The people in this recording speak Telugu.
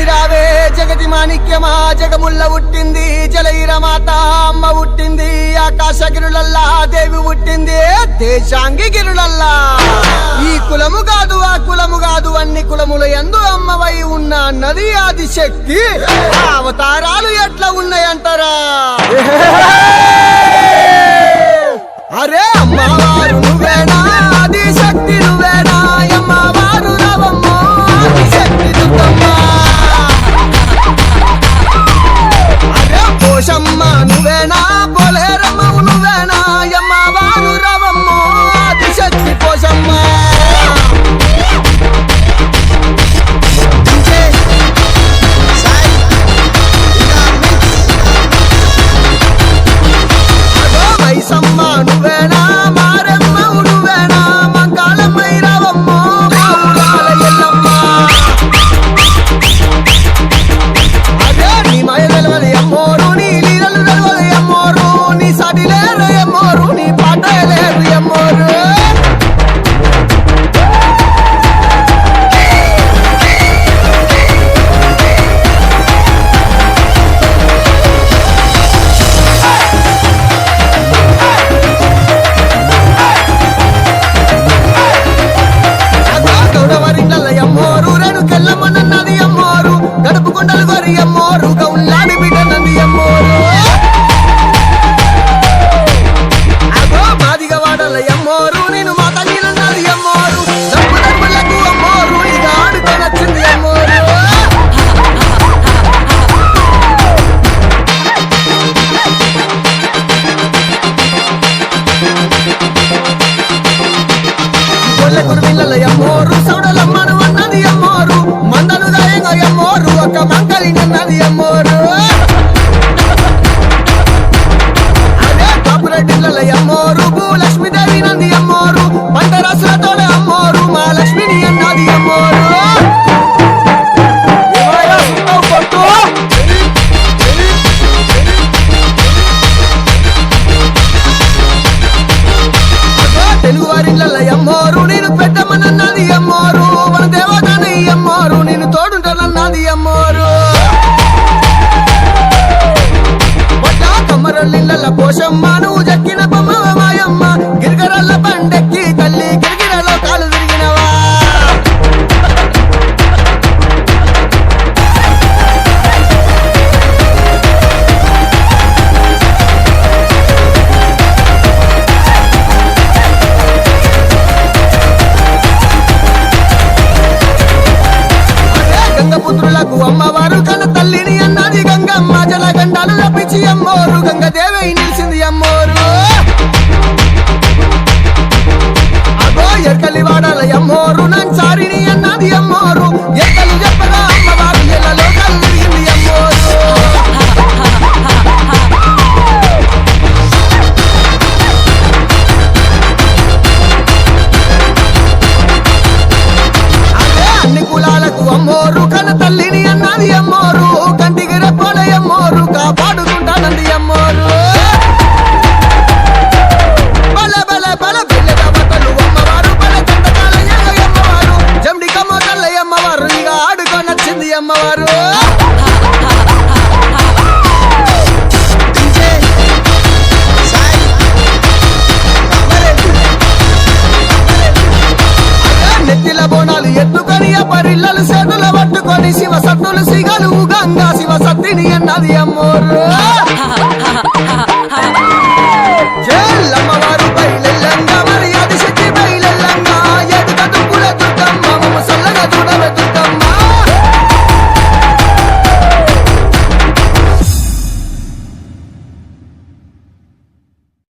రావే జగతి మాణిక్యమా జగముల్ల పుట్టింది జలయిర మాత అమ్మ పుట్టింది ఆకాశ గిరులల్లా దేవి పుట్టింది దేశాంగి గిరులల్లా ఈ కులము కాదు ఆ కులము కాదు అన్ని కులముల యందు అమ్మవై ఉన్న నది ఆది శక్తి అవతారాలు ఎట్లా ఉన్నాయంటారా అరే అమ్మవారు నువ్వేనా ఆది శక్తి నువ్వేనా అమ్మవారు రావమ్మ ఆది శక్తి దుర్గమ్మ అరే పోషమ్మ నువ్వేనా పోలేరమ్మ నువ్వేనా అమ్మవారు రావమ్మ ఆది శక్తి పోషమ్మ మైసమ్మ నువ్వేనా మారమ్మ నువ్వేనా మంగళమై రావమ్మ మావురాల ఎల్లమ్మ అదే నీ మాయ తెలవది అమ్మోరు నీ లీలలు తెలవది అమ్మోరు నీ సాటి లేరు అమ్మోరు నీ పాట లేరు అమ్మోరు అమ్మోరు రేణుకెళ్ళమ్మన్నది అమ్మోరు గడుపు కొండలు గొరి అమ్మోరు గౌల్లాడి బిడ్డనంది అమ్మోరు అగో మాదిగ వాడల అమ్మోరు నేను మా తల్లినన్నది అమ్మోరు డబ్బు డబ్బులకు అమ్మోరు ఇక ఆడుతో నచ్చింది అమ్మోరు కొల్ల కురుమిల్ల అమ్మోరు సౌడలమ్మను అన్నది అమ్మోరు మందను గాయంగా అమ్మోరు ఒక మంగళి నన్నది అమ్మోరు అదే కాపురెడ్డిల్ల అమ్మోరు భూలక్ష్మీదేవి నంది అమ్మోరు పంటరాసులతో అమ్మోరు మా లక్ష్మిని అన్నది అమ్మోరు తెలుగు వారిళ్ళ అమ్మోరు నేను పెద్దమ్మనన్నది అమ్మోరు మన దేవతని అమ్మోరు నేను తోడుంటానన్నది అమ్మోరు కమ్మరొల్లిళ్ళ పోషమ్మ నువ్వు జక్కిన బొమ్మ మాయమ్మ గిరిగరల్ల బండెక్కి తల్లి గిరిగిరలో కాలు తిరిగినవా పుత్రులకు అమ్మవారు కన్న తల్లిని అన్నది గంగమ్మ జలగండాలు లభించి అమ్మోరు గంగదేవి నిలిచింది అమ్మోరు అగో ఎక్కలి వాడాల అమ్మోరు నంచారిని అన్నది అమ్మోరు ఎక్కలు చెప్పగా అమ్మవారు ఎల్లలో కలు తిరిగింది అమ్మోరు అన్ని కులాలకు అమ్మోరు కన్న తల్లిని అన్నది అమ్మోరు కంటికి రెప్పోల అమ్మోరు కాపాడుకుంటానంది అమ్మోరు బల బల బల పిల్లల బట్టలు అమ్మవారు బల చందకాల అమ్మవారు జమ్డి కమ్మోతల్ల అమ్మవారు ఇక ఆడుకొనొచ్చింది అమ్మవారు నెత్తిల బోనాలు ఎత్తుకొని పరిల్లలు చేతుల పట్టుకొని శివ సత్తులు సిగలు గంగా శివ సత్తిని అన్నది అమ్మోరు